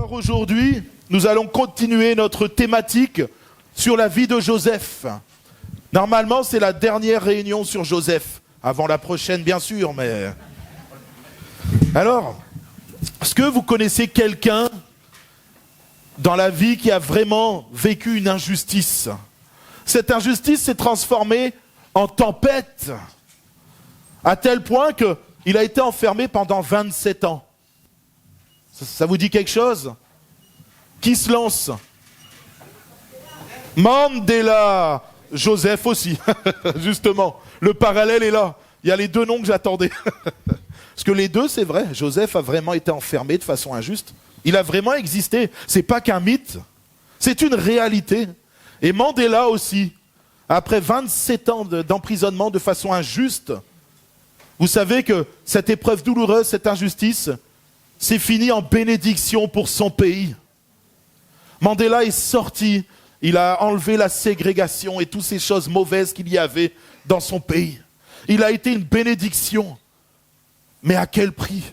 Alors aujourd'hui, nous allons continuer notre thématique sur la vie de Joseph. Normalement, c'est la dernière réunion sur Joseph, avant la prochaine bien sûr, mais... Alors, est-ce que vous connaissez quelqu'un dans la vie qui a vraiment vécu une injustice? Cette injustice s'est transformée en tempête, à tel point qu'il a été enfermé pendant 27 ans. Ça vous dit quelque chose? Qui se lance? Mandela. Joseph aussi, justement. Le parallèle est là. Il y a les deux noms que j'attendais. Parce que les deux, c'est vrai. Joseph a vraiment été enfermé de façon injuste. Il a vraiment existé. C'est pas qu'un mythe. C'est une réalité. Et Mandela aussi, après 27 ans d'emprisonnement de façon injuste, vous savez que cette épreuve douloureuse, cette injustice, c'est fini en bénédiction pour son pays. Mandela est sorti, il a enlevé la ségrégation et toutes ces choses mauvaises qu'il y avait dans son pays. Il a été une bénédiction. Mais à quel prix?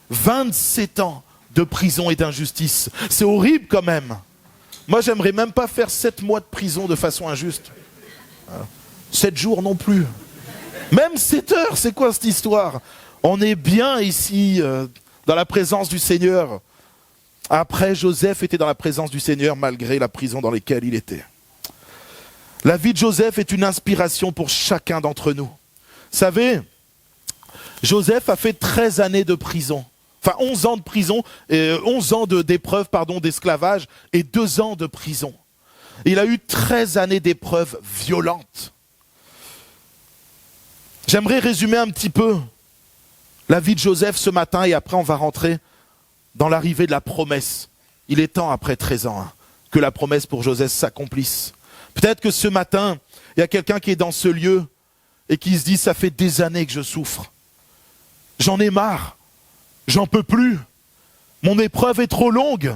27 ans de prison et d'injustice. C'est horrible quand même. Moi, j'aimerais même pas faire 7 mois de prison de façon injuste. 7 jours non plus. Même 7 heures, c'est quoi cette histoire? On est bien ici, dans la présence du Seigneur. Après, Joseph était dans la présence du Seigneur malgré la prison dans laquelle il était. La vie de Joseph est une inspiration pour chacun d'entre nous. Vous savez, Joseph a fait 13 années de prison. Enfin, 11 ans de prison, 11 ans d'épreuve, d'esclavage et 2 ans de prison. Il a eu 13 années d'épreuves violentes. J'aimerais résumer un petit peu la vie de Joseph ce matin et après on va rentrer dans l'arrivée de la promesse. Il est temps, après 13 ans, que la promesse pour Joseph s'accomplisse. Peut-être que ce matin, il y a quelqu'un qui est dans ce lieu et qui se dit, ça fait des années que je souffre. J'en ai marre. J'en peux plus. Mon épreuve est trop longue.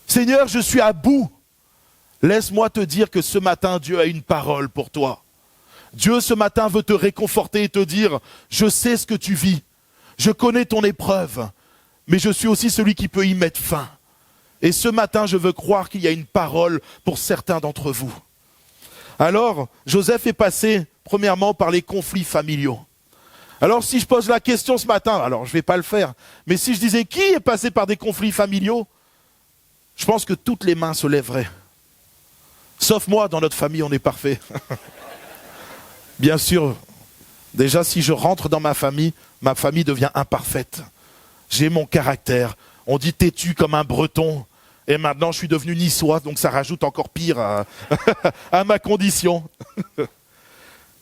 Seigneur, je suis à bout. Laisse-moi te dire que ce matin, Dieu a une parole pour toi. Dieu, ce matin, veut te réconforter et te dire, je sais ce que tu vis. Je connais ton épreuve. Mais je suis aussi celui qui peut y mettre fin. Et ce matin, je veux croire qu'il y a une parole pour certains d'entre vous. Alors, Joseph est passé, premièrement, par les conflits familiaux. Alors, si je pose la question ce matin, alors je ne vais pas le faire, mais si je disais qui est passé par des conflits familiaux, je pense que toutes les mains se lèveraient. Sauf moi, dans notre famille, on est parfait. Bien sûr, déjà, si je rentre dans ma famille devient imparfaite. J'ai mon caractère. On dit têtu comme un breton. Et maintenant, je suis devenu niçois, donc ça rajoute encore pire à ma condition.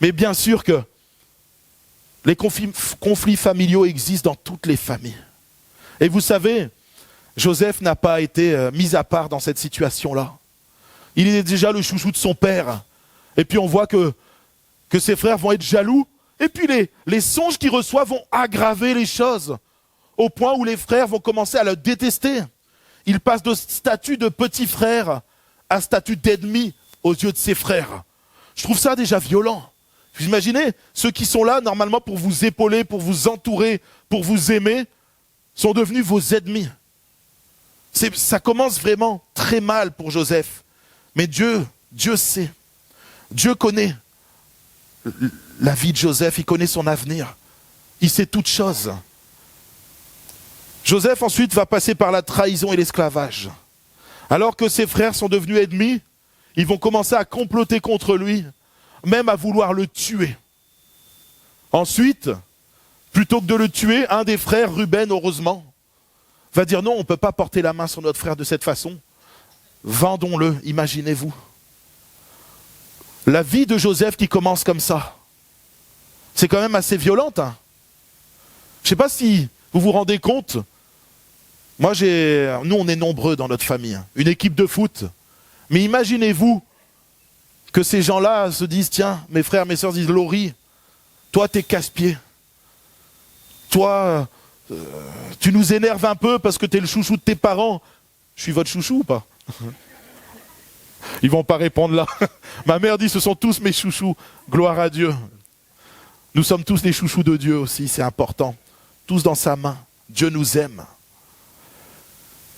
Mais bien sûr que les conflits familiaux existent dans toutes les familles. Et vous savez, Joseph n'a pas été mis à part dans cette situation-là. Il est déjà le chouchou de son père. Et puis on voit que ses frères vont être jaloux. Et puis les songes qu'il reçoit vont aggraver les choses. Au point où les frères vont commencer à le détester. Il passe de statut de petit frère à statut d'ennemi aux yeux de ses frères. Je trouve ça déjà violent. Vous imaginez, ceux qui sont là normalement pour vous épauler, pour vous entourer, pour vous aimer, sont devenus vos ennemis. Ça commence vraiment très mal pour Joseph. Mais Dieu sait. Dieu connaît la vie de Joseph, il connaît son avenir. Il sait toutes choses. Joseph ensuite va passer par la trahison et l'esclavage. Alors que ses frères sont devenus ennemis, ils vont commencer à comploter contre lui, même à vouloir le tuer. Ensuite, plutôt que de le tuer, un des frères, Ruben, heureusement, va dire non, on ne peut pas porter la main sur notre frère de cette façon. Vendons-le, imaginez-vous. La vie de Joseph qui commence comme ça, c'est quand même assez violente. Je ne sais pas si vous vous rendez compte. Moi, nous, on est nombreux dans notre famille. Une équipe de foot. Mais imaginez-vous que ces gens-là se disent, tiens, mes frères, mes sœurs disent, Laurie, toi, t'es casse-pied. Toi, tu nous énerves un peu parce que t'es le chouchou de tes parents. Je suis votre chouchou ou pas? Ils vont pas répondre là. Ma mère dit, ce sont tous mes chouchous. Gloire à Dieu. Nous sommes tous les chouchous de Dieu aussi, c'est important. Tous dans sa main. Dieu nous aime.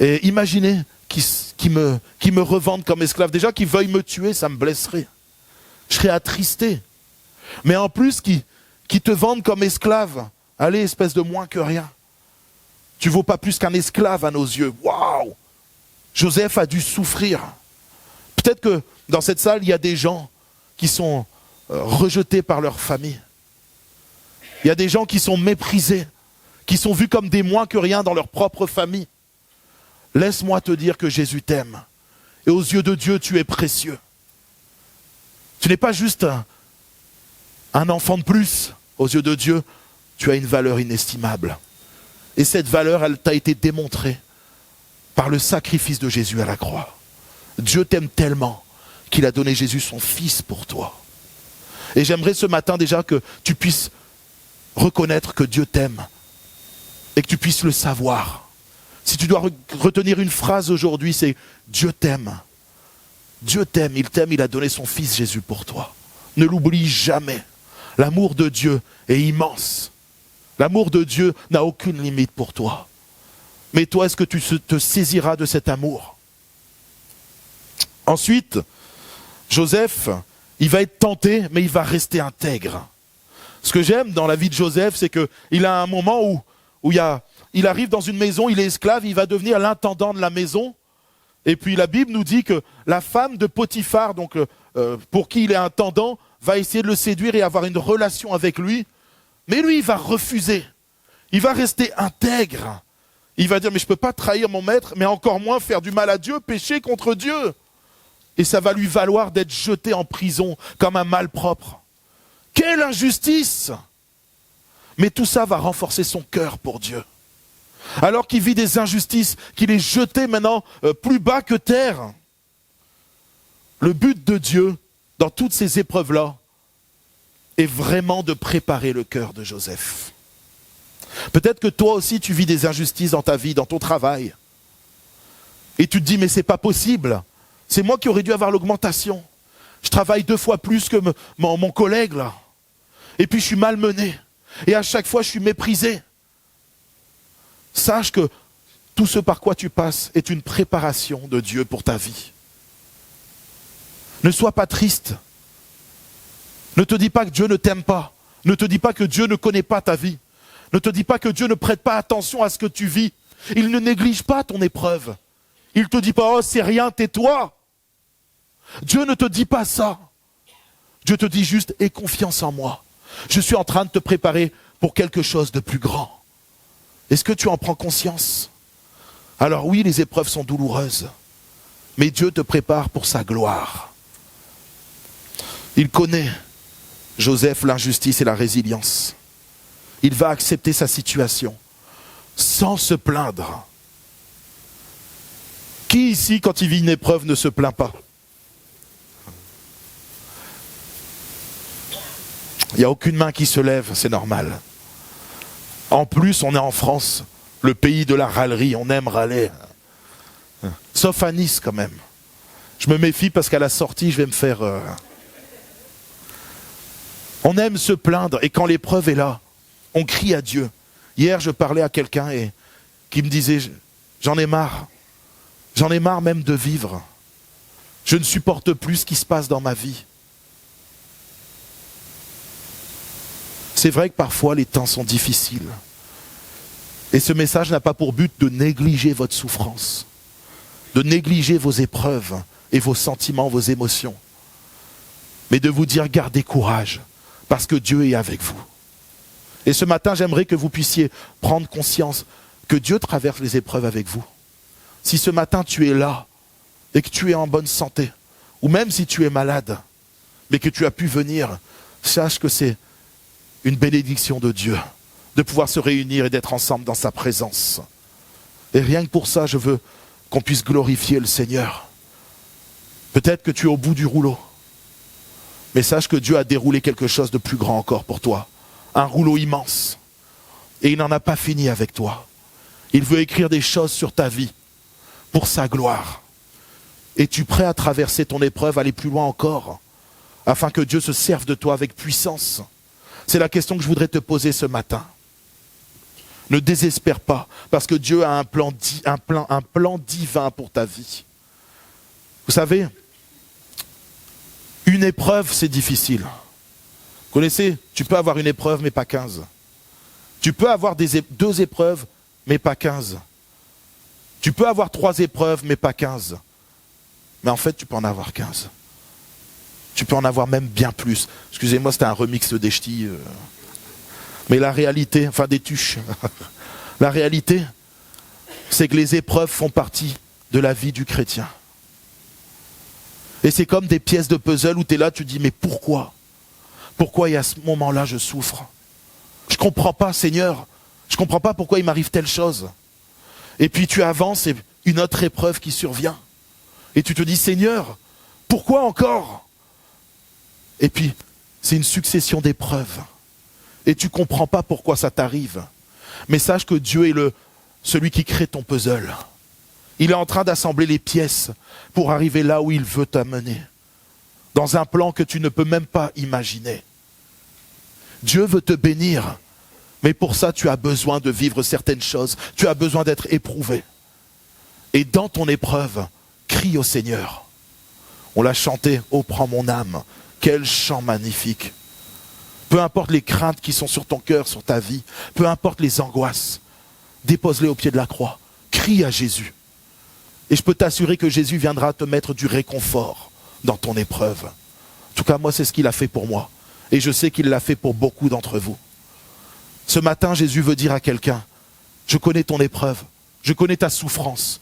Et imaginez qui me revendent comme esclave. Déjà, qu'ils veuillent me tuer, ça me blesserait. Je serais attristé. Mais en plus, qui te vendent comme esclave. Allez, espèce de moins que rien. Tu ne vaux pas plus qu'un esclave à nos yeux. Waouh! Joseph a dû souffrir. Peut-être que dans cette salle, il y a des gens qui sont rejetés par leur famille. Il y a des gens qui sont méprisés, qui sont vus comme des moins que rien dans leur propre famille. Laisse-moi te dire que Jésus t'aime. Et aux yeux de Dieu, tu es précieux. Tu n'es pas juste un enfant de plus. Aux yeux de Dieu, tu as une valeur inestimable. Et cette valeur, elle t'a été démontrée par le sacrifice de Jésus à la croix. Dieu t'aime tellement qu'il a donné Jésus son Fils pour toi. Et j'aimerais ce matin déjà que tu puisses reconnaître que Dieu t'aime et que tu puisses le savoir. Si tu dois retenir une phrase aujourd'hui, c'est « Dieu t'aime ». Dieu t'aime, il a donné son Fils Jésus pour toi. Ne l'oublie jamais. L'amour de Dieu est immense. L'amour de Dieu n'a aucune limite pour toi. Mais toi, est-ce que tu te saisiras de cet amour? Ensuite, Joseph, il va être tenté, mais il va rester intègre. Ce que j'aime dans la vie de Joseph, c'est qu'il a un moment où il arrive dans une maison, il est esclave, il va devenir l'intendant de la maison. Et puis la Bible nous dit que la femme de Potiphar, donc pour qui il est intendant, va essayer de le séduire et avoir une relation avec lui. Mais lui, il va refuser. Il va rester intègre. Il va dire, mais je ne peux pas trahir mon maître, mais encore moins faire du mal à Dieu, pécher contre Dieu. Et ça va lui valoir d'être jeté en prison comme un malpropre. Quelle injustice! Mais tout ça va renforcer son cœur pour Dieu. Alors qu'il vit des injustices, qu'il est jeté maintenant plus bas que terre. Le but de Dieu, dans toutes ces épreuves-là, est vraiment de préparer le cœur de Joseph. Peut-être que toi aussi tu vis des injustices dans ta vie, dans ton travail. Et tu te dis, mais c'est pas possible. C'est moi qui aurais dû avoir l'augmentation. Je travaille 2 fois plus que mon collègue là. Et puis je suis malmené. Et à chaque fois je suis méprisé. Sache que tout ce par quoi tu passes est une préparation de Dieu pour ta vie. Ne sois pas triste. Ne te dis pas que Dieu ne t'aime pas. Ne te dis pas que Dieu ne connaît pas ta vie. Ne te dis pas que Dieu ne prête pas attention à ce que tu vis. Il ne néglige pas ton épreuve. Il ne te dit pas, oh c'est rien, tais-toi. Dieu ne te dit pas ça. Dieu te dit juste, aie confiance en moi. Je suis en train de te préparer pour quelque chose de plus grand. Est-ce que tu en prends conscience? Alors oui, les épreuves sont douloureuses, mais Dieu te prépare pour sa gloire. Il connaît, Joseph, l'injustice et la résilience. Il va accepter sa situation sans se plaindre. Qui ici, quand il vit une épreuve, ne se plaint pas? Il n'y a aucune main qui se lève, c'est normal. En plus, on est en France, le pays de la râlerie, on aime râler. Sauf à Nice quand même. Je me méfie parce qu'à la sortie, je vais me faire... On aime se plaindre et quand l'épreuve est là, on crie à Dieu. Hier, je parlais à quelqu'un qui me disait, j'en ai marre. J'en ai marre même de vivre. Je ne supporte plus ce qui se passe dans ma vie. C'est vrai que parfois les temps sont difficiles. Et ce message n'a pas pour but de négliger votre souffrance, de négliger vos épreuves et vos sentiments, vos émotions, mais de vous dire gardez courage, parce que Dieu est avec vous. Et ce matin, j'aimerais que vous puissiez prendre conscience que Dieu traverse les épreuves avec vous. Si ce matin tu es là et que tu es en bonne santé, ou même si tu es malade, mais que tu as pu venir, sache que c'est une bénédiction de Dieu, de pouvoir se réunir et d'être ensemble dans sa présence. Et rien que pour ça, je veux qu'on puisse glorifier le Seigneur. Peut-être que tu es au bout du rouleau, mais sache que Dieu a déroulé quelque chose de plus grand encore pour toi. Un rouleau immense. Et il n'en a pas fini avec toi. Il veut écrire des choses sur ta vie pour sa gloire. Es-tu prêt à traverser ton épreuve, aller plus loin encore, afin que Dieu se serve de toi avec puissance? C'est la question que je voudrais te poser ce matin. Ne désespère pas, parce que Dieu a un plan divin pour ta vie. Vous savez, une épreuve, c'est difficile. Vous connaissez, tu peux avoir une épreuve, mais pas 15. Tu peux avoir 2 épreuves, mais pas 15. Tu peux avoir 3 épreuves, mais pas 15. Mais en fait, tu peux en avoir 15. Tu peux en avoir même bien plus. Excusez-moi, c'était un remix des ch'tis. Mais la réalité, enfin des tuches, la réalité, c'est que les épreuves font partie de la vie du chrétien. Et c'est comme des pièces de puzzle où tu es là, tu dis, mais pourquoi ? Pourquoi à ce moment-là, je souffre ? Je ne comprends pas, Seigneur. Je ne comprends pas pourquoi il m'arrive telle chose. Et puis tu avances et une autre épreuve qui survient. Et tu te dis, Seigneur, pourquoi encore ? Et puis, c'est une succession d'épreuves. Et tu ne comprends pas pourquoi ça t'arrive. Mais sache que Dieu est celui qui crée ton puzzle. Il est en train d'assembler les pièces pour arriver là où il veut t'amener. Dans un plan que tu ne peux même pas imaginer. Dieu veut te bénir. Mais pour ça, tu as besoin de vivre certaines choses. Tu as besoin d'être éprouvé. Et dans ton épreuve, crie au Seigneur. On l'a chanté, « Oh, prends mon âme ». Quel chant magnifique. Peu importe les craintes qui sont sur ton cœur, sur ta vie, peu importe les angoisses, dépose-les au pied de la croix. Crie à Jésus. Et je peux t'assurer que Jésus viendra te mettre du réconfort dans ton épreuve. En tout cas, moi, c'est ce qu'il a fait pour moi. Et je sais qu'il l'a fait pour beaucoup d'entre vous. Ce matin, Jésus veut dire à quelqu'un, je connais ton épreuve, je connais ta souffrance,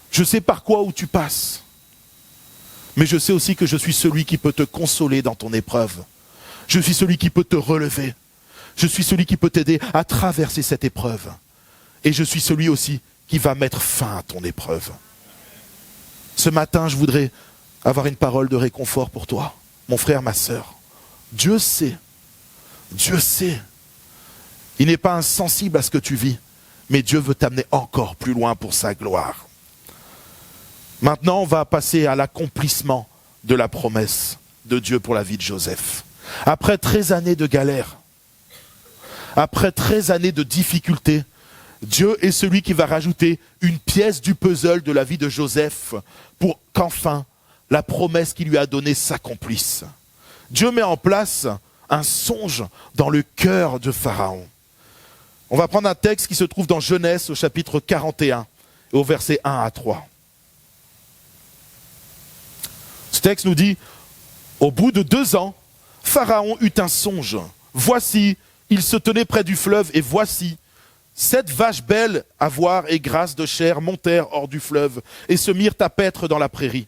je sais par quoi où tu passes. Mais je sais aussi que je suis celui qui peut te consoler dans ton épreuve. Je suis celui qui peut te relever. Je suis celui qui peut t'aider à traverser cette épreuve. Et je suis celui aussi qui va mettre fin à ton épreuve. Ce matin, je voudrais avoir une parole de réconfort pour toi, mon frère, ma sœur. Dieu sait. Dieu sait. Il n'est pas insensible à ce que tu vis, mais Dieu veut t'amener encore plus loin pour sa gloire. Maintenant, on va passer à l'accomplissement de la promesse de Dieu pour la vie de Joseph. Après 13 années de galère, après 13 années de difficultés, Dieu est celui qui va rajouter une pièce du puzzle de la vie de Joseph pour qu'enfin la promesse qu'il lui a donnée s'accomplisse. Dieu met en place un songe dans le cœur de Pharaon. On va prendre un texte qui se trouve dans Genèse au chapitre 41 et au verset 1 à 3. Ce texte nous dit, au bout de 2 ans, Pharaon eut un songe. Voici, il se tenait près du fleuve et voici, 7 vaches belles à voir et grasses de chair montèrent hors du fleuve et se mirent à paître dans la prairie.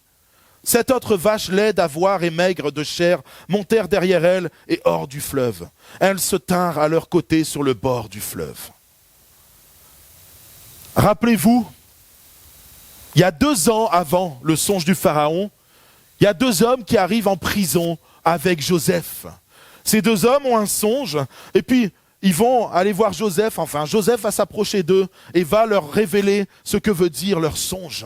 7 autres vaches laides à voir et maigres de chair montèrent derrière elles et hors du fleuve. Elles se tinrent à leur côté sur le bord du fleuve. Rappelez-vous, il y a 2 ans avant le songe du Pharaon, il y a 2 hommes qui arrivent en prison avec Joseph. Ces 2 hommes ont un songe et puis ils vont aller voir Joseph. Enfin, Joseph va s'approcher d'eux et va leur révéler ce que veut dire leur songe.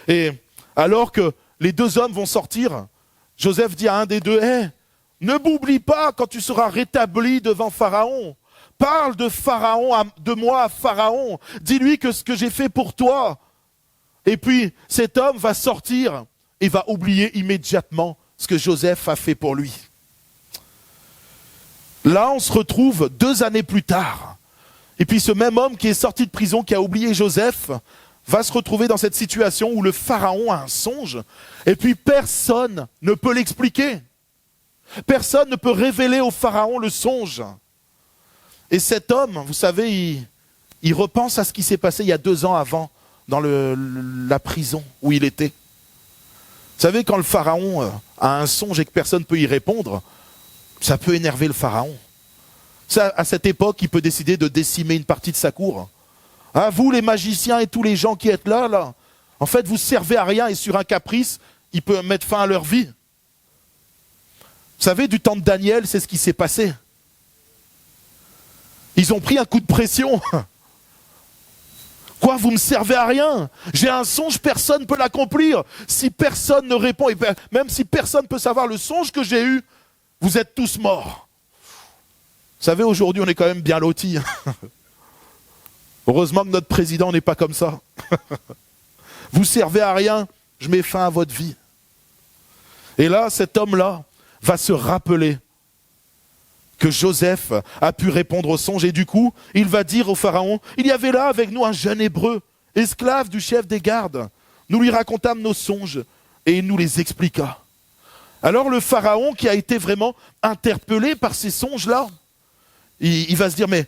Et alors que les 2 hommes vont sortir, Joseph dit à un des 2, « Ne m'oublie pas quand tu seras rétabli devant Pharaon. Parle de Pharaon, de moi à Pharaon. Dis-lui que ce que j'ai fait pour toi. » Et puis cet homme va sortir et va oublier immédiatement ce que Joseph a fait pour lui. Là, on se retrouve 2 années plus tard. Et puis ce même homme qui est sorti de prison, qui a oublié Joseph, va se retrouver dans cette situation où le Pharaon a un songe. Et puis personne ne peut l'expliquer. Personne ne peut révéler au Pharaon le songe. Et cet homme, vous savez, il repense à ce qui s'est passé il y a 2 ans avant, dans la prison où il était. Vous savez, quand le Pharaon a un songe et que personne ne peut y répondre, ça peut énerver le Pharaon. Ça, à cette époque, il peut décider de décimer une partie de sa cour. Ah, vous, les magiciens et tous les gens qui êtes là, en fait, vous servez à rien et sur un caprice, il peut mettre fin à leur vie. Vous savez, du temps de Daniel, c'est ce qui s'est passé. Ils ont pris un coup de pression. Quoi, vous me servez à rien? J'ai un songe, personne ne peut l'accomplir. Si personne ne répond, et même si personne ne peut savoir le songe que j'ai eu, vous êtes tous morts. Vous savez, aujourd'hui, on est quand même bien lotis. Heureusement que notre président n'est pas comme ça. Vous servez à rien, je mets fin à votre vie. Et là, cet homme-là va se rappeler que Joseph a pu répondre au songe. Et du coup, il va dire au Pharaon, il y avait là avec nous un jeune hébreu, esclave du chef des gardes. Nous lui racontâmes nos songes et il nous les expliqua. Alors le Pharaon, qui a été vraiment interpellé par ces songes-là, il va se dire, mais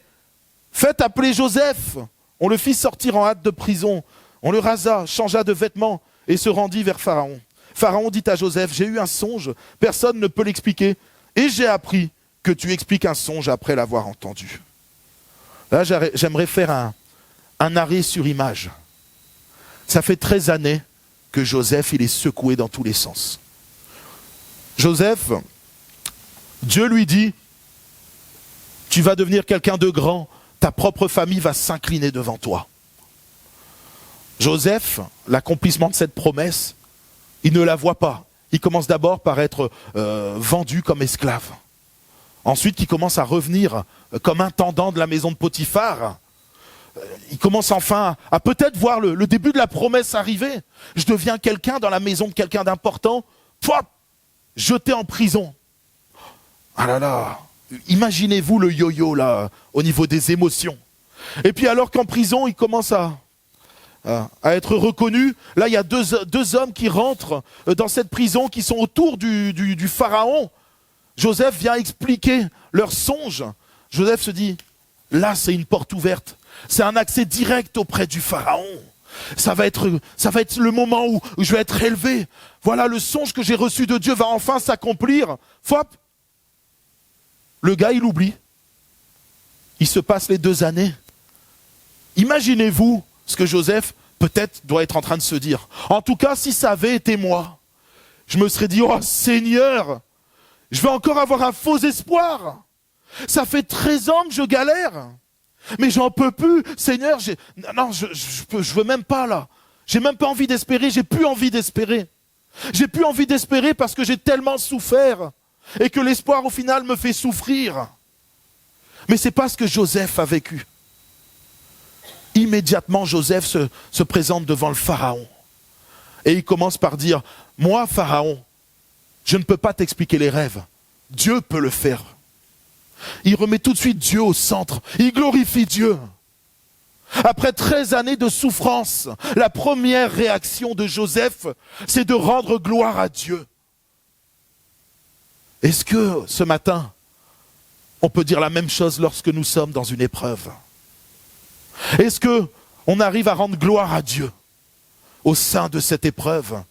faites appeler Joseph. On le fit sortir en hâte de prison. On le rasa, changea de vêtements et se rendit vers Pharaon. Pharaon dit à Joseph, j'ai eu un songe, personne ne peut l'expliquer. Et j'ai appris que tu expliques un songe après l'avoir entendu. Là, j'aimerais faire un arrêt sur image. Ça fait 13 années que Joseph, il est secoué dans tous les sens. Joseph, Dieu lui dit, tu vas devenir quelqu'un de grand, ta propre famille va s'incliner devant toi. Joseph, l'accomplissement de cette promesse, il ne la voit pas. Il commence d'abord par être vendu comme esclave. Ensuite, il commence à revenir comme intendant de la maison de Potiphar. Il commence enfin à peut-être voir le début de la promesse arriver. Je deviens quelqu'un dans la maison de quelqu'un d'important. Pouah, jeté en prison. Ah là là, imaginez-vous le yo-yo là, au niveau des émotions. Et puis alors qu'en prison, il commence à être reconnu, là il y a deux hommes qui rentrent dans cette prison, qui sont autour du Pharaon. Joseph vient expliquer leur songe. Joseph se dit, là c'est une porte ouverte, c'est un accès direct auprès du Pharaon. Ça va être le moment où je vais être élevé. Voilà, le songe que j'ai reçu de Dieu va enfin s'accomplir. Fop. Le gars, il oublie. Il se passe les 2 années. Imaginez-vous ce que Joseph, peut-être, doit être en train de se dire. En tout cas, si ça avait été moi, je me serais dit, oh Seigneur, je vais encore avoir un faux espoir. Ça fait 13 ans que je galère. Mais j'en peux plus, Seigneur, je veux même pas là. J'ai même pas envie d'espérer, j'ai plus envie d'espérer. J'ai plus envie d'espérer parce que j'ai tellement souffert et que l'espoir au final me fait souffrir. Mais c'est pas ce que Joseph a vécu. Immédiatement, Joseph se présente devant le Pharaon. Et il commence par dire, moi, Pharaon, je ne peux pas t'expliquer les rêves. Dieu peut le faire. Il remet tout de suite Dieu au centre. Il glorifie Dieu. Après 13 années de souffrance, la première réaction de Joseph, c'est de rendre gloire à Dieu. Est-ce que ce matin, on peut dire la même chose lorsque nous sommes dans une épreuve? Est-ce qu'on arrive à rendre gloire à Dieu au sein de cette épreuve?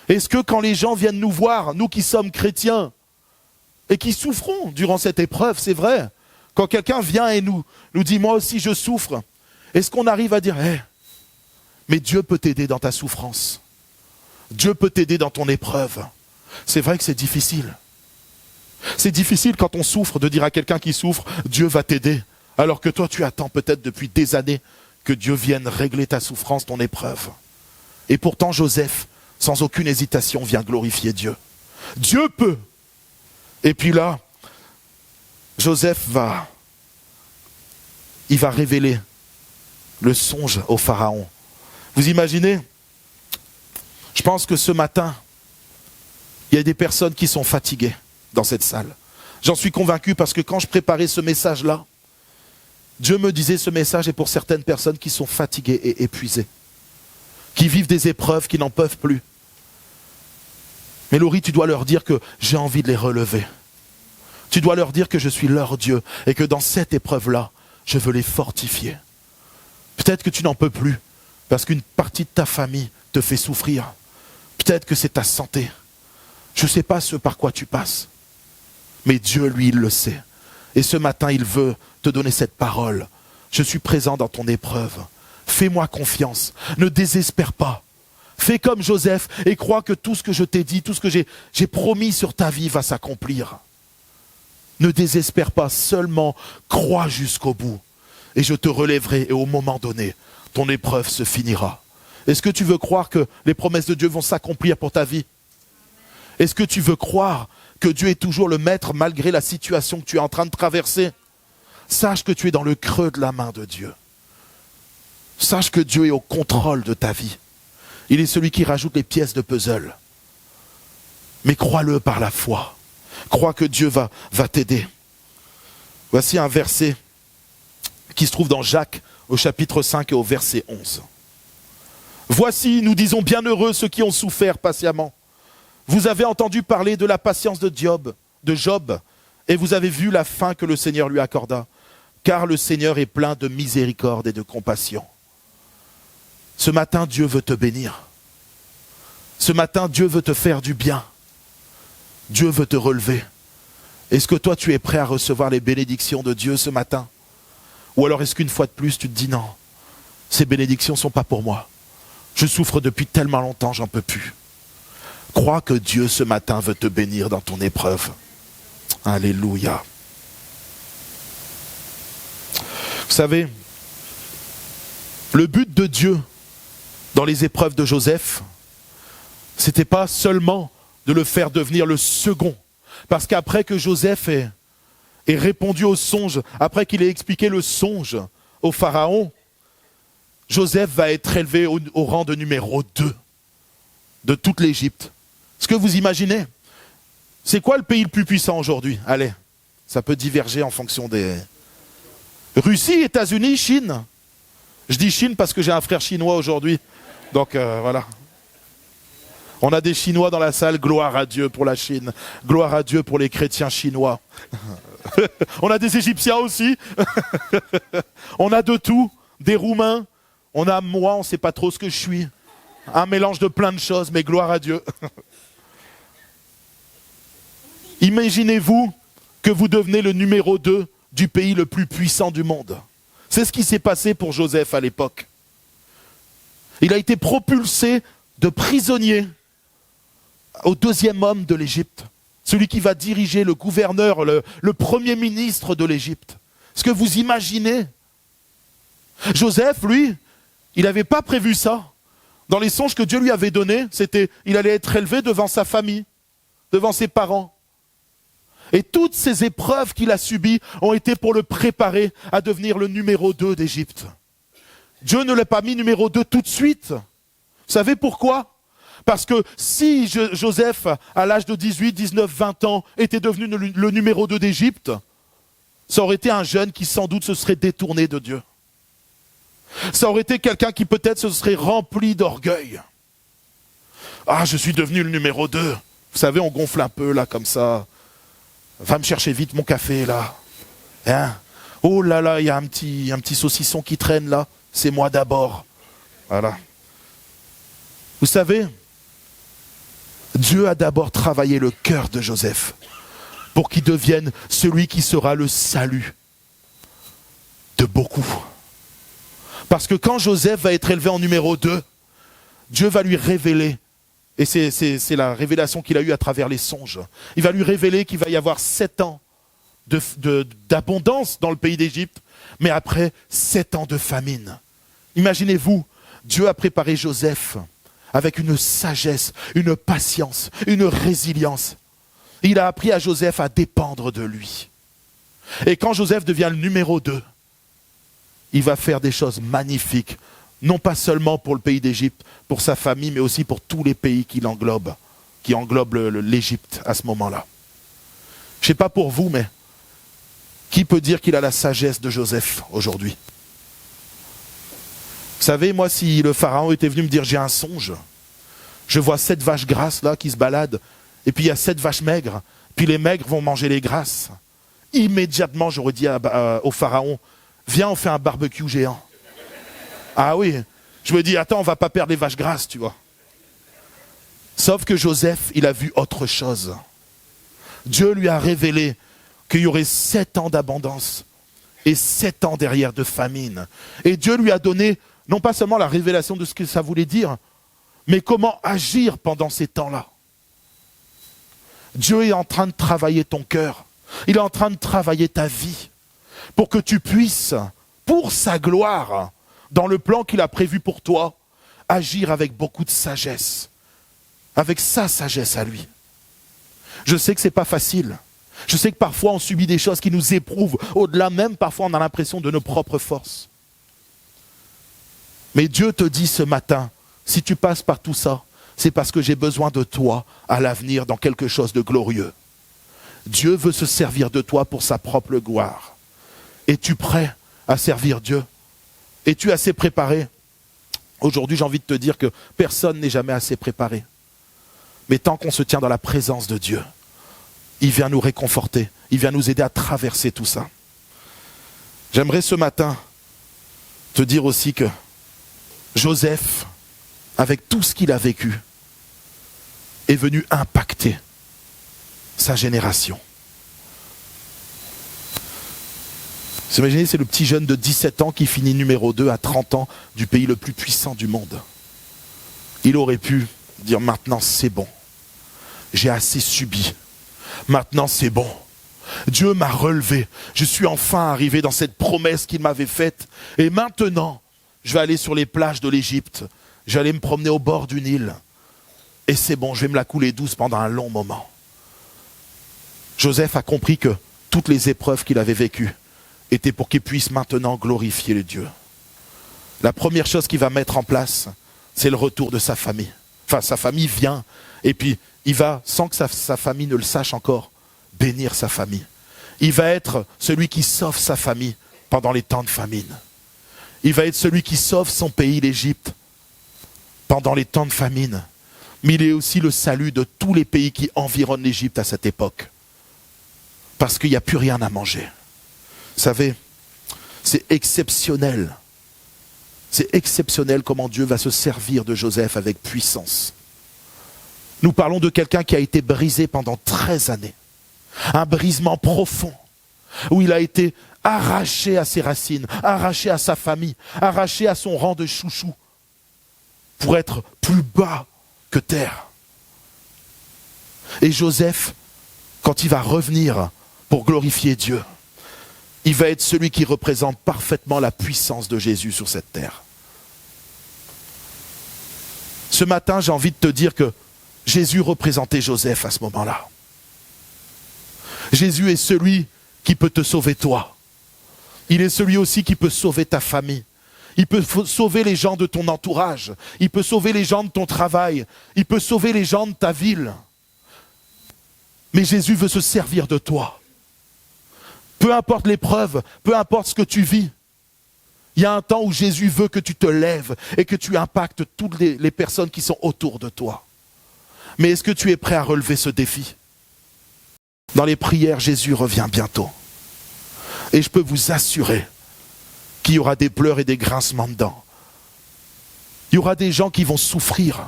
Est-ce que quand les gens viennent nous voir, nous qui sommes chrétiens, et qui souffrons durant cette épreuve, c'est vrai. Quand quelqu'un vient et nous dit, moi aussi je souffre, est-ce qu'on arrive à dire, mais Dieu peut t'aider dans ta souffrance. Dieu peut t'aider dans ton épreuve. C'est vrai que c'est difficile. C'est difficile quand on souffre de dire à quelqu'un qui souffre, Dieu va t'aider. Alors que toi tu attends peut-être depuis des années que Dieu vienne régler ta souffrance, ton épreuve. Et pourtant Joseph, sans aucune hésitation, vient glorifier Dieu. Dieu peut. Et puis là, Joseph va révéler le songe au Pharaon. Vous imaginez? Je pense que ce matin, il y a des personnes qui sont fatiguées dans cette salle. J'en suis convaincu parce que quand je préparais ce message-là, Dieu me disait ce message est pour certaines personnes qui sont fatiguées et épuisées, qui vivent des épreuves, qui n'en peuvent plus. Mais Laurie, tu dois leur dire que j'ai envie de les relever. Tu dois leur dire que je suis leur Dieu et que dans cette épreuve-là, je veux les fortifier. Peut-être que tu n'en peux plus parce qu'une partie de ta famille te fait souffrir. Peut-être que c'est ta santé. Je ne sais pas ce par quoi tu passes. Mais Dieu, lui, il le sait. Et ce matin, il veut te donner cette parole. Je suis présent dans ton épreuve. Fais-moi confiance. Ne désespère pas. Fais comme Joseph et crois que tout ce que je t'ai dit, tout ce que j'ai promis sur ta vie va s'accomplir. Ne désespère pas, seulement crois jusqu'au bout. Et je te relèverai et au moment donné, ton épreuve se finira. Est-ce que tu veux croire que les promesses de Dieu vont s'accomplir pour ta vie? Est-ce que tu veux croire que Dieu est toujours le maître malgré la situation que tu es en train de traverser? Sache que tu es dans le creux de la main de Dieu. Sache que Dieu est au contrôle de ta vie. Il est celui qui rajoute les pièces de puzzle. Mais crois-le par la foi. Crois que Dieu va t'aider. Voici un verset qui se trouve dans Jacques au chapitre 5 et au verset 11. Voici, nous disons bienheureux ceux qui ont souffert patiemment. Vous avez entendu parler de la patience de Job, et vous avez vu la fin que le Seigneur lui accorda. Car le Seigneur est plein de miséricorde et de compassion. Ce matin, Dieu veut te bénir. Ce matin, Dieu veut te faire du bien. Dieu veut te relever. Est-ce que toi, tu es prêt à recevoir les bénédictions de Dieu ce matin? Ou alors est-ce qu'une fois de plus, tu te dis non, ces bénédictions ne sont pas pour moi. Je souffre depuis tellement longtemps, j'en peux plus. Crois que Dieu ce matin veut te bénir dans ton épreuve. Alléluia. Vous savez, le but de Dieu dans les épreuves de Joseph, c'était pas seulement de le faire devenir le second. Parce qu'après que Joseph ait répondu au songe, après qu'il ait expliqué le songe au Pharaon, Joseph va être élevé au rang de numéro 2 de toute l'Égypte. Est-ce que vous imaginez? C'est quoi le pays le plus puissant aujourd'hui? Allez, ça peut diverger en fonction des... Russie, États-Unis, Chine. Je dis Chine parce que j'ai un frère chinois aujourd'hui. Donc voilà. On a des Chinois dans la salle, gloire à Dieu pour la Chine. Gloire à Dieu pour les chrétiens chinois. On a des Égyptiens aussi. On a de tout, des Roumains. On a moi, on ne sait pas trop ce que je suis. Un mélange de plein de choses, mais gloire à Dieu. Imaginez-vous que vous devenez le numéro 2 du pays le plus puissant du monde. C'est ce qui s'est passé pour Joseph à l'époque. Il a été propulsé de prisonnier au 2e homme de l'Égypte. Celui qui va diriger le gouverneur, le premier ministre de l'Égypte. Est-ce que vous imaginez? Joseph, lui, il n'avait pas prévu ça. Dans les songes que Dieu lui avait donnés, c'était il allait être élevé devant sa famille, devant ses parents. Et toutes ces épreuves qu'il a subies ont été pour le préparer à devenir le numéro 2 d'Égypte. Dieu ne l'a pas mis numéro 2 tout de suite. Vous savez pourquoi? Parce que si Joseph, à l'âge de 18, 19, 20 ans, était devenu le numéro 2 d'Égypte, ça aurait été un jeune qui sans doute se serait détourné de Dieu. Ça aurait été quelqu'un qui peut-être se serait rempli d'orgueil. Ah, je suis devenu le numéro 2. Vous savez, on gonfle un peu là comme ça. Va me chercher vite mon café là. Hein? Oh là là, il y a un petit saucisson qui traîne là. C'est moi d'abord. Voilà. Vous savez, Dieu a d'abord travaillé le cœur de Joseph pour qu'il devienne celui qui sera le salut de beaucoup. Parce que quand Joseph va être élevé en numéro 2, Dieu va lui révéler, et c'est la révélation qu'il a eue à travers les songes, il va lui révéler qu'il va y avoir 7 ans d'abondance dans le pays d'Égypte, mais après 7 ans de famine. Imaginez-vous, Dieu a préparé Joseph avec une sagesse, une patience, une résilience. Il a appris à Joseph à dépendre de lui. Et quand Joseph devient le numéro 2, il va faire des choses magnifiques, non pas seulement pour le pays d'Égypte, pour sa famille, mais aussi pour tous les pays qui englobent l'Égypte à ce moment-là. Je ne sais pas pour vous, mais qui peut dire qu'il a la sagesse de Joseph aujourd'hui? Vous savez, moi, si le pharaon était venu me dire j'ai un songe, je vois 7 vaches grasses là qui se baladent, et puis il y a 7 vaches maigres, puis les maigres vont manger les grasses. Immédiatement, j'aurais dit au pharaon, viens, on fait un barbecue géant. Ah oui, je me dis, attends, on va pas perdre les vaches grasses, tu vois. Sauf que Joseph, il a vu autre chose. Dieu lui a révélé qu'il y aurait 7 ans d'abondance et 7 ans derrière de famine. Et Dieu lui a donné, non pas seulement la révélation de ce que ça voulait dire, mais comment agir pendant ces temps-là. Dieu est en train de travailler ton cœur. Il est en train de travailler ta vie pour que tu puisses, pour sa gloire, dans le plan qu'il a prévu pour toi, agir avec beaucoup de sagesse, avec sa sagesse à lui. Je sais que ce n'est pas facile. Je sais que parfois on subit des choses qui nous éprouvent, au-delà même parfois on a l'impression de nos propres forces. Mais Dieu te dit ce matin, si tu passes par tout ça, c'est parce que j'ai besoin de toi à l'avenir dans quelque chose de glorieux. Dieu veut se servir de toi pour sa propre gloire. Es-tu prêt à servir Dieu? Es-tu assez préparé? Aujourd'hui, j'ai envie de te dire que personne n'est jamais assez préparé. Mais tant qu'on se tient dans la présence de Dieu, il vient nous réconforter, il vient nous aider à traverser tout ça. J'aimerais ce matin te dire aussi que Joseph, avec tout ce qu'il a vécu, est venu impacter sa génération. Vous imaginez, c'est le petit jeune de 17 ans qui finit numéro 2 à 30 ans du pays le plus puissant du monde. Il aurait pu dire maintenant c'est bon, j'ai assez subi, maintenant c'est bon. Dieu m'a relevé, je suis enfin arrivé dans cette promesse qu'il m'avait faite et maintenant je vais aller sur les plages de l'Égypte, je vais aller me promener au bord du Nil et c'est bon, je vais me la couler douce pendant un long moment. Joseph a compris que toutes les épreuves qu'il avait vécues étaient pour qu'il puisse maintenant glorifier le Dieu. La première chose qu'il va mettre en place, c'est le retour de sa famille. Enfin, sa famille vient et puis il va, sans que sa famille ne le sache encore, bénir sa famille. Il va être celui qui sauve sa famille pendant les temps de famine. Il va être celui qui sauve son pays, l'Égypte, pendant les temps de famine. Mais il est aussi le salut de tous les pays qui environnent l'Égypte à cette époque. Parce qu'il n'y a plus rien à manger. Vous savez, c'est exceptionnel. C'est exceptionnel comment Dieu va se servir de Joseph avec puissance. Nous parlons de quelqu'un qui a été brisé pendant 13 années. Un brisement profond, où il a été arraché à ses racines, arraché à sa famille, arraché à son rang de chouchou, pour être plus bas que terre. Et Joseph, quand il va revenir pour glorifier Dieu, il va être celui qui représente parfaitement la puissance de Jésus sur cette terre. Ce matin, j'ai envie de te dire que Jésus représentait Joseph à ce moment-là. Jésus est celui qui peut te sauver toi. Il est celui aussi qui peut sauver ta famille. Il peut sauver les gens de ton entourage. Il peut sauver les gens de ton travail. Il peut sauver les gens de ta ville. Mais Jésus veut se servir de toi. Peu importe l'épreuve, peu importe ce que tu vis. Il y a un temps où Jésus veut que tu te lèves et que tu impactes toutes les personnes qui sont autour de toi. Mais est-ce que tu es prêt à relever ce défi? Dans les prières, Jésus revient bientôt. Et je peux vous assurer qu'il y aura des pleurs et des grincements de dents. Il y aura des gens qui vont souffrir.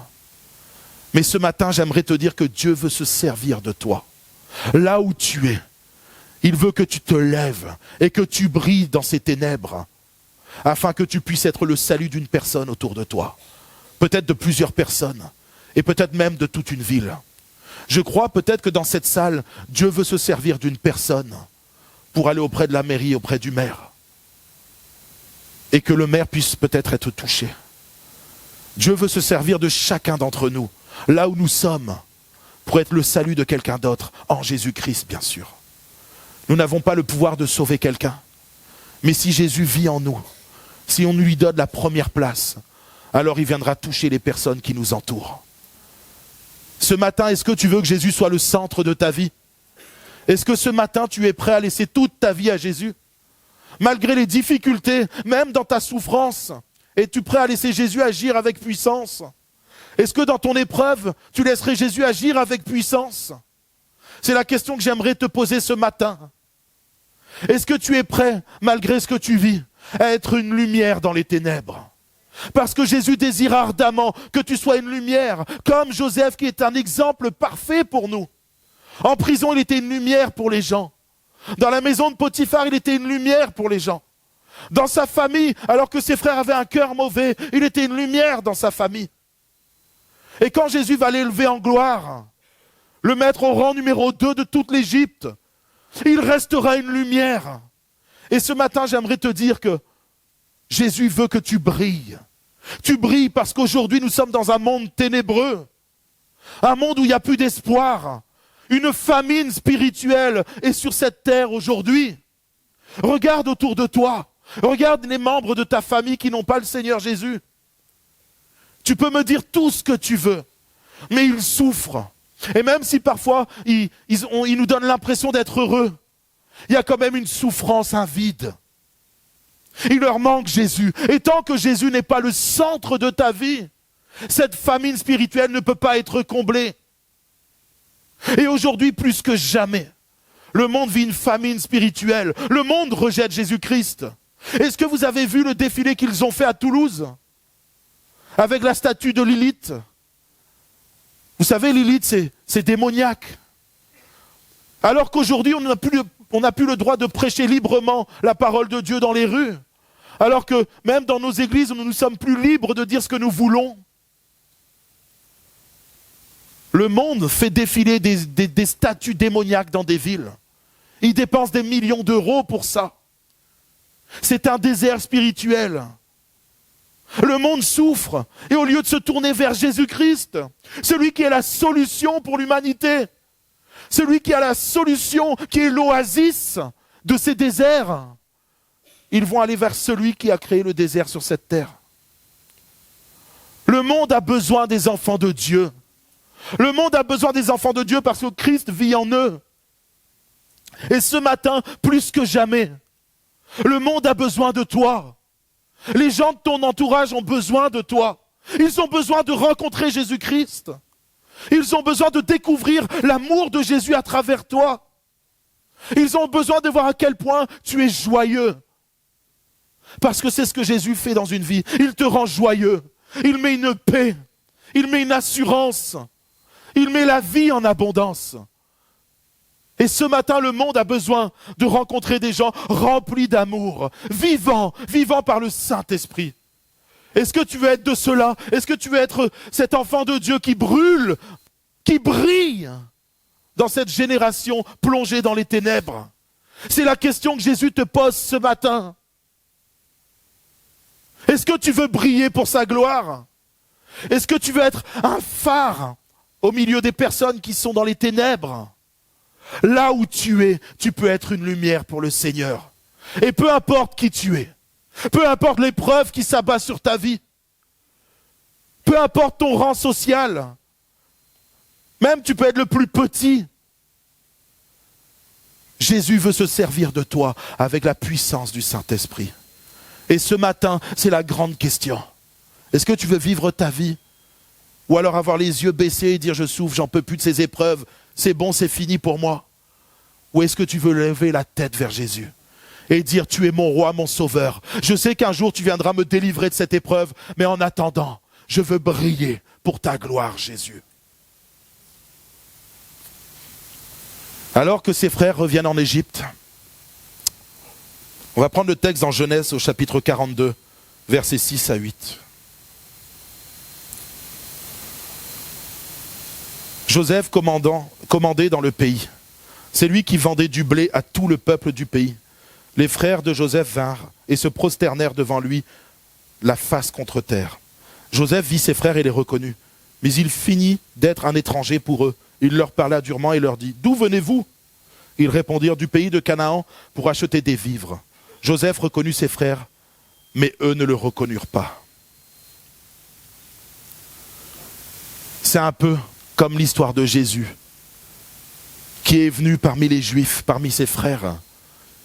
Mais ce matin, j'aimerais te dire que Dieu veut se servir de toi. Là où tu es, il veut que tu te lèves et que tu brilles dans ces ténèbres, afin que tu puisses être le salut d'une personne autour de toi. Peut-être de plusieurs personnes, et peut-être même de toute une ville. Je crois peut-être que dans cette salle, Dieu veut se servir d'une personne pour aller auprès de la mairie, auprès du maire. Et que le maire puisse peut-être être touché. Dieu veut se servir de chacun d'entre nous, là où nous sommes, pour être le salut de quelqu'un d'autre, en Jésus-Christ bien sûr. Nous n'avons pas le pouvoir de sauver quelqu'un, mais si Jésus vit en nous, si on lui donne la première place, alors il viendra toucher les personnes qui nous entourent. Ce matin, est-ce que tu veux que Jésus soit le centre de ta vie? Est-ce que ce matin, tu es prêt à laisser toute ta vie à Jésus? Malgré les difficultés, même dans ta souffrance, es-tu prêt à laisser Jésus agir avec puissance? Est-ce que dans ton épreuve, tu laisserais Jésus agir avec puissance? C'est la question que j'aimerais te poser ce matin. Est-ce que tu es prêt, malgré ce que tu vis, à être une lumière dans les ténèbres? Parce que Jésus désire ardemment que tu sois une lumière, comme Joseph qui est un exemple parfait pour nous. En prison, il était une lumière pour les gens. Dans la maison de Potiphar, il était une lumière pour les gens. Dans sa famille, alors que ses frères avaient un cœur mauvais, il était une lumière dans sa famille. Et quand Jésus va l'élever en gloire, le mettre au rang numéro 2 de toute l'Égypte, il restera une lumière. Et ce matin, j'aimerais te dire que Jésus veut que tu brilles. Tu brilles parce qu'aujourd'hui, nous sommes dans un monde ténébreux. Un monde où il n'y a plus d'espoir. Une famine spirituelle est sur cette terre aujourd'hui. Regarde autour de toi. Regarde les membres de ta famille qui n'ont pas le Seigneur Jésus. Tu peux me dire tout ce que tu veux, mais ils souffrent. Et même si parfois ils nous donnent l'impression d'être heureux, il y a quand même une souffrance, un vide. Il leur manque Jésus. Et tant que Jésus n'est pas le centre de ta vie, cette famine spirituelle ne peut pas être comblée. Et aujourd'hui, plus que jamais, le monde vit une famine spirituelle. Le monde rejette Jésus-Christ. Est-ce que vous avez vu le défilé qu'ils ont fait à Toulouse avec la statue de Lilith? Vous savez, Lilith, c'est démoniaque. Alors qu'aujourd'hui, on n'a plus le droit de prêcher librement la parole de Dieu dans les rues. Alors que même dans nos églises, nous ne sommes plus libres de dire ce que nous voulons. Le monde fait défiler des statues démoniaques dans des villes. Il dépense des millions d'euros pour ça. C'est un désert spirituel. Le monde souffre. Et au lieu de se tourner vers Jésus-Christ, celui qui est la solution pour l'humanité, celui qui a la solution, qui est l'oasis de ces déserts, ils vont aller vers celui qui a créé le désert sur cette terre. Le monde a besoin des enfants de Dieu. Le monde a besoin des enfants de Dieu parce que Christ vit en eux. Et ce matin, plus que jamais, le monde a besoin de toi. Les gens de ton entourage ont besoin de toi. Ils ont besoin de rencontrer Jésus-Christ. Ils ont besoin de découvrir l'amour de Jésus à travers toi. Ils ont besoin de voir à quel point tu es joyeux. Parce que c'est ce que Jésus fait dans une vie. Il te rend joyeux. Il met une paix. Il met une assurance. Il met la vie en abondance. Et ce matin, le monde a besoin de rencontrer des gens remplis d'amour, vivants par le Saint-Esprit. Est-ce que tu veux être de cela? Est-ce que tu veux être cet enfant de Dieu qui brûle, qui brille dans cette génération plongée dans les ténèbres? C'est la question que Jésus te pose ce matin. Est-ce que tu veux briller pour sa gloire? Est-ce que tu veux être un phare au milieu des personnes qui sont dans les ténèbres? Là où tu es, tu peux être une lumière pour le Seigneur. Et peu importe qui tu es, peu importe l'épreuve qui s'abat sur ta vie, peu importe ton rang social, même tu peux être le plus petit, Jésus veut se servir de toi avec la puissance du Saint-Esprit. Et ce matin, c'est la grande question. Est-ce que tu veux vivre ta vie? Ou alors avoir les yeux baissés et dire je souffre, j'en peux plus de ces épreuves, c'est bon, c'est fini pour moi? Ou est-ce que tu veux lever la tête vers Jésus et dire tu es mon roi, mon sauveur? Je sais qu'un jour tu viendras me délivrer de cette épreuve, mais en attendant, je veux briller pour ta gloire, Jésus. Alors que ses frères reviennent en Égypte, on va prendre le texte en Genèse au chapitre 42, versets 6 à 8. Joseph commandait dans le pays. C'est lui qui vendait du blé à tout le peuple du pays. Les frères de Joseph vinrent et se prosternèrent devant lui, la face contre terre. Joseph vit ses frères et les reconnut. Mais il finit d'être un étranger pour eux. Il leur parla durement et leur dit « D'où venez-vous » Ils répondirent « Du pays de Canaan pour acheter des vivres. » Joseph reconnut ses frères, mais eux ne le reconnurent pas. C'est un peu comme l'histoire de Jésus, qui est venu parmi les Juifs, parmi ses frères,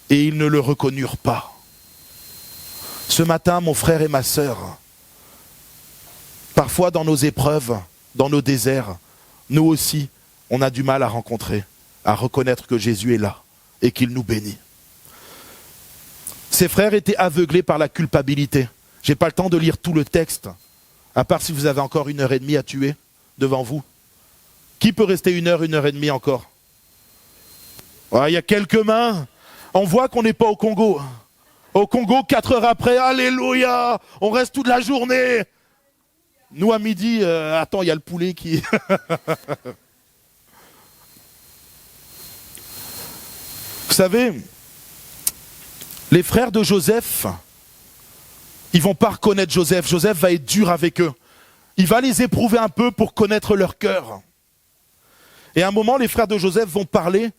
et ils ne le reconnurent pas. Ce matin, mon frère et ma sœur, parfois dans nos épreuves, dans nos déserts, nous aussi, on a du mal à rencontrer, à reconnaître que Jésus est là et qu'il nous bénit. Ses frères étaient aveuglés par la culpabilité. Je n'ai pas le temps de lire tout le texte, à part si vous avez encore 1h30 à tuer devant vous. Qui peut rester 1h et demie encore? Il y a quelques mains. On voit qu'on n'est pas au Congo. Au Congo, 4 heures après, alléluia, on reste toute la journée. Nous, à midi, attends, il y a le poulet qui... Vous savez, les frères de Joseph, ils ne vont pas reconnaître Joseph. Joseph va être dur avec eux. Il va les éprouver un peu pour connaître leur cœur. Et à un moment, les frères de Joseph vont parler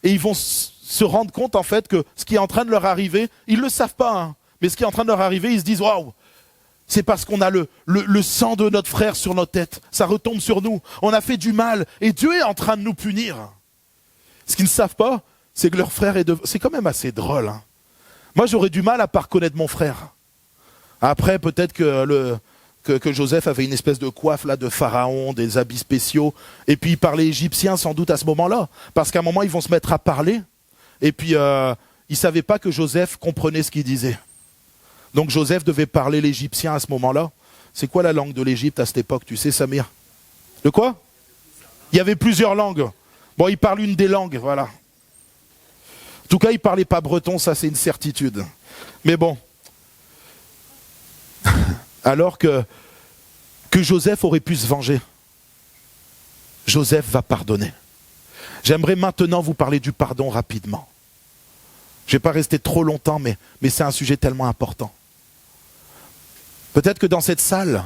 et ils vont se rendre compte en fait que ce qui est en train de leur arriver, ils ne le savent pas, hein, mais ce qui est en train de leur arriver, ils se disent « Waouh, c'est parce qu'on a le sang de notre frère sur notre tête. Ça retombe sur nous. On a fait du mal et Dieu est en train de nous punir. Ce qu'ils ne savent pas, c'est que leur frère est devant. C'est quand même assez drôle. Hein. Moi, j'aurais du mal à pas reconnaître mon frère. Après, peut-être que Joseph avait une espèce de coiffe là, de pharaon, des habits spéciaux. Et puis il parlait égyptien sans doute à ce moment-là. Parce qu'à un moment, ils vont se mettre à parler. Et puis, ils ne savaient pas que Joseph comprenait ce qu'il disait. Donc Joseph devait parler l'égyptien à ce moment-là. C'est quoi la langue de l'Égypte à cette époque, tu sais, Samir? De quoi? Il y avait plusieurs langues. Bon, il parle une des langues, voilà. En tout cas, il ne parlait pas breton, ça c'est une certitude. Mais bon. Alors que Joseph aurait pu se venger. Joseph va pardonner. J'aimerais maintenant vous parler du pardon rapidement. Je ne vais pas rester trop longtemps, mais c'est un sujet tellement important. Peut-être que dans cette salle,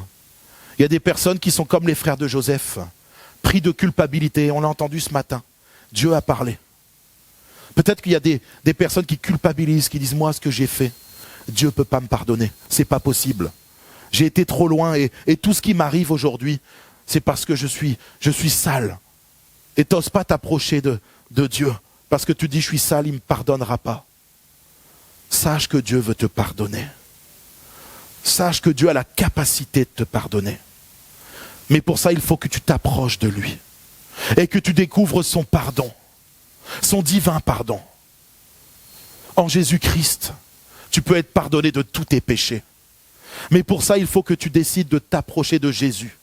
il y a des personnes qui sont comme les frères de Joseph, pris de culpabilité. On l'a entendu ce matin. Dieu a parlé. Peut-être qu'il y a des personnes qui culpabilisent, qui disent « Moi, ce que j'ai fait, Dieu ne peut pas me pardonner. C'est pas possible. J'ai été trop loin et tout ce qui m'arrive aujourd'hui, c'est parce que je suis sale. Et tu n'oses pas t'approcher de Dieu parce que tu dis « Je suis sale, il ne me pardonnera pas. » Sache que Dieu veut te pardonner. Sache que Dieu a la capacité de te pardonner. Mais pour ça, il faut que tu t'approches de lui. Et que tu découvres son pardon. Son divin pardon. En Jésus-Christ, tu peux être pardonné de tous tes péchés. Mais pour ça, il faut que tu décides de t'approcher de Jésus.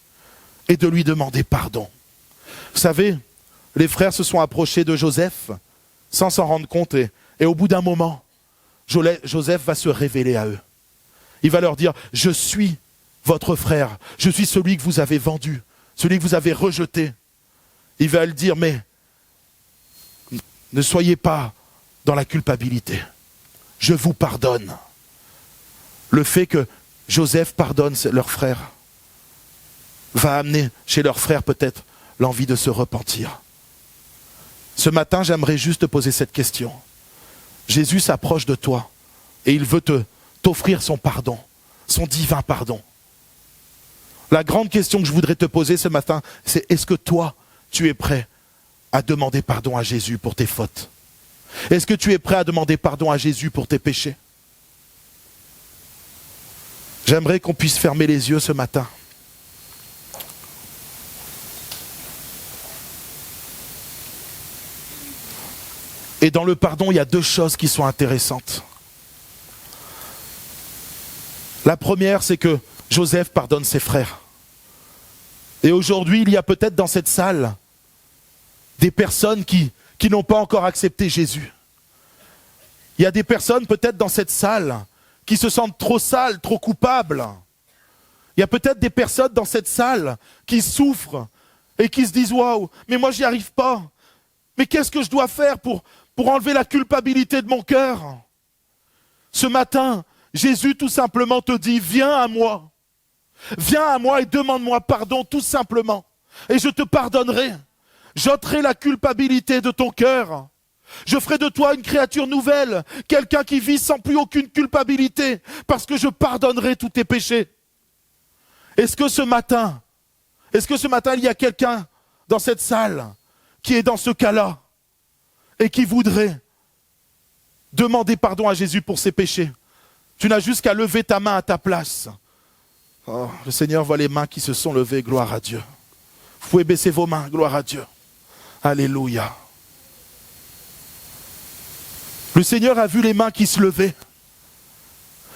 Et de lui demander pardon. Vous savez, les frères se sont approchés de Joseph sans s'en rendre compte. Et au bout d'un moment, Joseph va se révéler à eux. Il va leur dire, je suis votre frère, je suis celui que vous avez vendu, celui que vous avez rejeté. Il va le dire, mais ne soyez pas dans la culpabilité. Je vous pardonne. Le fait que Joseph pardonne leur frère va amener chez leur frère peut-être l'envie de se repentir. Ce matin, j'aimerais juste te poser cette question. Jésus s'approche de toi et il veut t'offrir son pardon, son divin pardon. La grande question que je voudrais te poser ce matin, c'est est-ce que toi, tu es prêt à demander pardon à Jésus pour tes fautes? Est-ce que tu es prêt à demander pardon à Jésus pour tes péchés? J'aimerais qu'on puisse fermer les yeux ce matin. Et dans le pardon, il y a deux choses qui sont intéressantes. La première, c'est que Joseph pardonne ses frères. Et aujourd'hui, il y a peut-être dans cette salle des personnes qui n'ont pas encore accepté Jésus. Il y a des personnes peut-être dans cette salle qui se sentent trop sales, trop coupables. Il y a peut-être des personnes dans cette salle qui souffrent et qui se disent « Waouh, mais moi j'y arrive pas. Mais qu'est-ce que je dois faire pour enlever la culpabilité de mon cœur ?» Ce matin, Jésus tout simplement te dit « Viens à moi. Viens à moi et demande-moi pardon tout simplement. Et je te pardonnerai. J'ôterai la culpabilité de ton cœur. Je ferai de toi une créature nouvelle, quelqu'un qui vit sans plus aucune culpabilité, parce que je pardonnerai tous tes péchés. » Est-ce que ce matin, il y a quelqu'un dans cette salle qui est dans ce cas-là et qui voudrait demander pardon à Jésus pour ses péchés? Tu n'as juste qu'à lever ta main à ta place. Oh, le Seigneur voit les mains qui se sont levées, gloire à Dieu. Vous pouvez baisser vos mains, gloire à Dieu. Alléluia. Le Seigneur a vu les mains qui se levaient.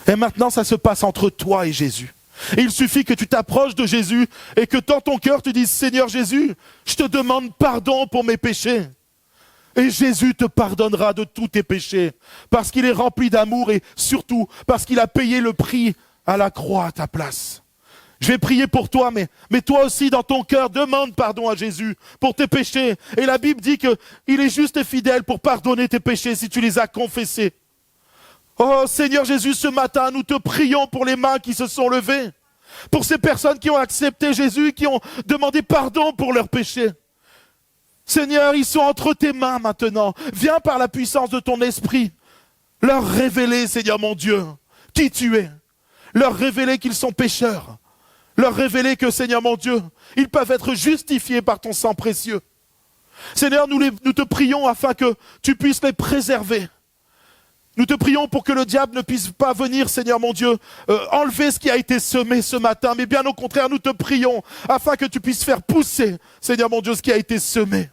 Et maintenant, ça se passe entre toi et Jésus. Et il suffit que tu t'approches de Jésus et que dans ton cœur tu dises « Seigneur Jésus, je te demande pardon pour mes péchés. » Et Jésus te pardonnera de tous tes péchés parce qu'il est rempli d'amour et surtout parce qu'il a payé le prix à la croix à ta place. Je vais prier pour toi, mais toi aussi dans ton cœur, demande pardon à Jésus pour tes péchés. Et la Bible dit qu'il est juste et fidèle pour pardonner tes péchés si tu les as confessés. Oh Seigneur Jésus, ce matin, nous te prions pour les mains qui se sont levées, pour ces personnes qui ont accepté Jésus, qui ont demandé pardon pour leurs péchés. Seigneur, ils sont entre tes mains maintenant. Viens par la puissance de ton esprit leur révéler, Seigneur mon Dieu, qui tu es. leur révéler qu'ils sont pécheurs, leur révéler que, Seigneur mon Dieu, ils peuvent être justifiés par ton sang précieux. Seigneur, nous te prions afin que tu puisses les préserver. Nous te prions pour que le diable ne puisse pas venir, Seigneur mon Dieu, enlever ce qui a été semé ce matin, mais bien au contraire, nous te prions afin que tu puisses faire pousser, Seigneur mon Dieu, ce qui a été semé.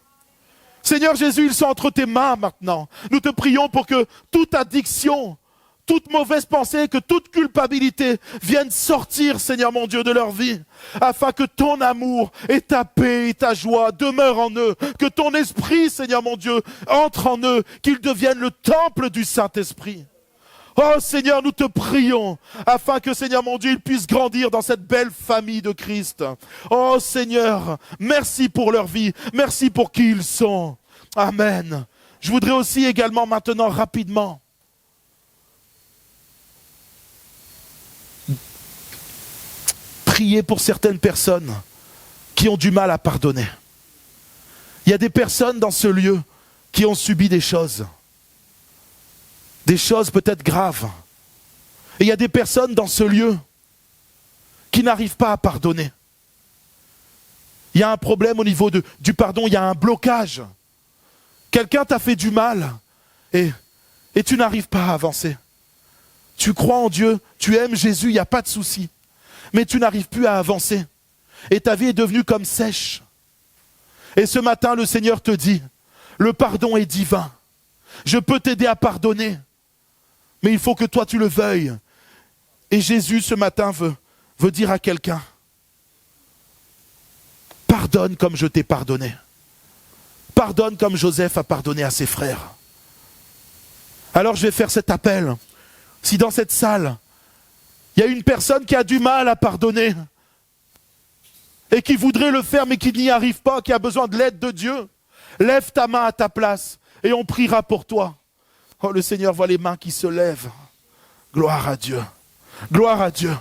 Seigneur Jésus, ils sont entre tes mains maintenant. Nous te prions pour que toute addiction, toute mauvaise pensée, que toute culpabilité vienne sortir, Seigneur mon Dieu, de leur vie, afin que ton amour et ta paix et ta joie demeurent en eux, que ton esprit, Seigneur mon Dieu, entre en eux, qu'ils deviennent le temple du Saint-Esprit. Oh Seigneur, nous te prions, afin que, Seigneur mon Dieu, ils puissent grandir dans cette belle famille de Christ. Oh Seigneur, merci pour leur vie, merci pour qui ils sont. Amen. Je voudrais aussi également maintenant, rapidement, prier pour certaines personnes qui ont du mal à pardonner. Il y a des personnes dans ce lieu qui ont subi des choses peut-être graves. Et il y a des personnes dans ce lieu qui n'arrivent pas à pardonner. Il y a un problème au niveau du pardon, il y a un blocage. Quelqu'un t'a fait du mal et tu n'arrives pas à avancer. Tu crois en Dieu, tu aimes Jésus, il n'y a pas de souci. Mais tu n'arrives plus à avancer. Et ta vie est devenue comme sèche. Et ce matin, le Seigneur te dit, le pardon est divin. Je peux t'aider à pardonner. Mais il faut que toi tu le veuilles. Et Jésus ce matin veut dire à quelqu'un, pardonne comme je t'ai pardonné. Pardonne comme Joseph a pardonné à ses frères. Alors je vais faire cet appel. Si dans cette salle, il y a une personne qui a du mal à pardonner et qui voudrait le faire mais qui n'y arrive pas, qui a besoin de l'aide de Dieu, lève ta main à ta place et on priera pour toi. Oh, le Seigneur voit les mains qui se lèvent. Gloire à Dieu. Gloire à Dieu.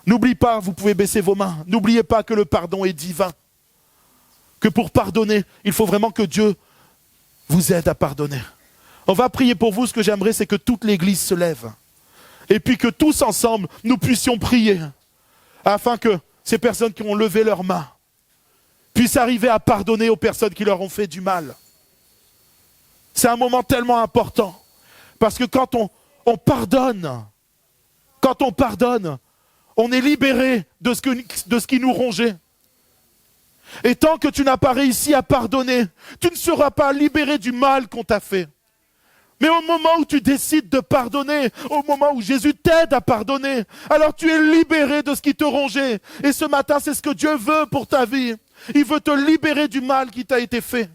N'oublie pas, vous pouvez baisser vos mains. N'oubliez pas que le pardon est divin. Que pour pardonner, il faut vraiment que Dieu vous aide à pardonner. On va prier pour vous. Ce que j'aimerais, c'est que toute l'Église se lève. Et puis que tous ensemble, nous puissions prier. Afin que ces personnes qui ont levé leurs mains puissent arriver à pardonner aux personnes qui leur ont fait du mal. C'est un moment tellement important. Parce que quand on pardonne, on est libéré de ce qui nous rongeait. Et tant que tu n'as pas réussi à pardonner, tu ne seras pas libéré du mal qu'on t'a fait. Mais au moment où tu décides de pardonner, au moment où Jésus t'aide à pardonner, alors tu es libéré de ce qui te rongeait. Et ce matin, c'est ce que Dieu veut pour ta vie. Il veut te libérer du mal qui t'a été fait.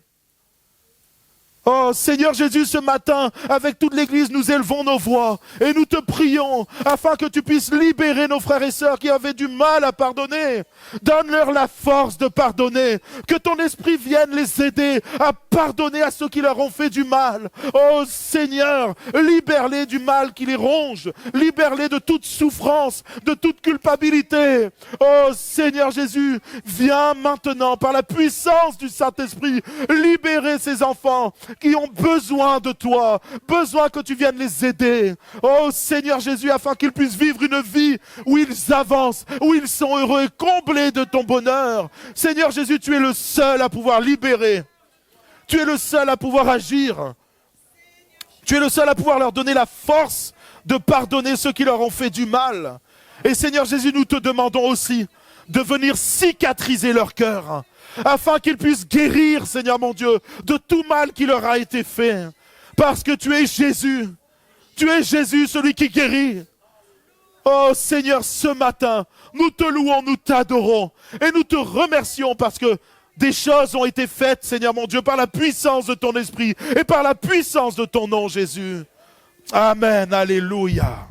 Oh Seigneur Jésus, ce matin, avec toute l'Église, nous élevons nos voix et nous te prions afin que tu puisses libérer nos frères et sœurs qui avaient du mal à pardonner. Donne-leur la force de pardonner, que ton esprit vienne les aider à pardonner à ceux qui leur ont fait du mal. Oh Seigneur, libère-les du mal qui les ronge, libère-les de toute souffrance, de toute culpabilité. Oh Seigneur Jésus, viens maintenant par la puissance du Saint-Esprit libérer ces enfants qui ont besoin de toi, besoin que tu viennes les aider. Oh Seigneur Jésus, afin qu'ils puissent vivre une vie où ils avancent, où ils sont heureux et comblés de ton bonheur. Seigneur Jésus, tu es le seul à pouvoir libérer. Tu es le seul à pouvoir agir. Tu es le seul à pouvoir leur donner la force de pardonner ceux qui leur ont fait du mal. Et Seigneur Jésus, nous te demandons aussi de venir cicatriser leur cœur, afin qu'ils puissent guérir, Seigneur mon Dieu, de tout mal qui leur a été fait. Parce que tu es Jésus, celui qui guérit. Oh Seigneur, ce matin, nous te louons, nous t'adorons et nous te remercions parce que des choses ont été faites, Seigneur mon Dieu, par la puissance de ton esprit et par la puissance de ton nom, Jésus. Amen, alléluia.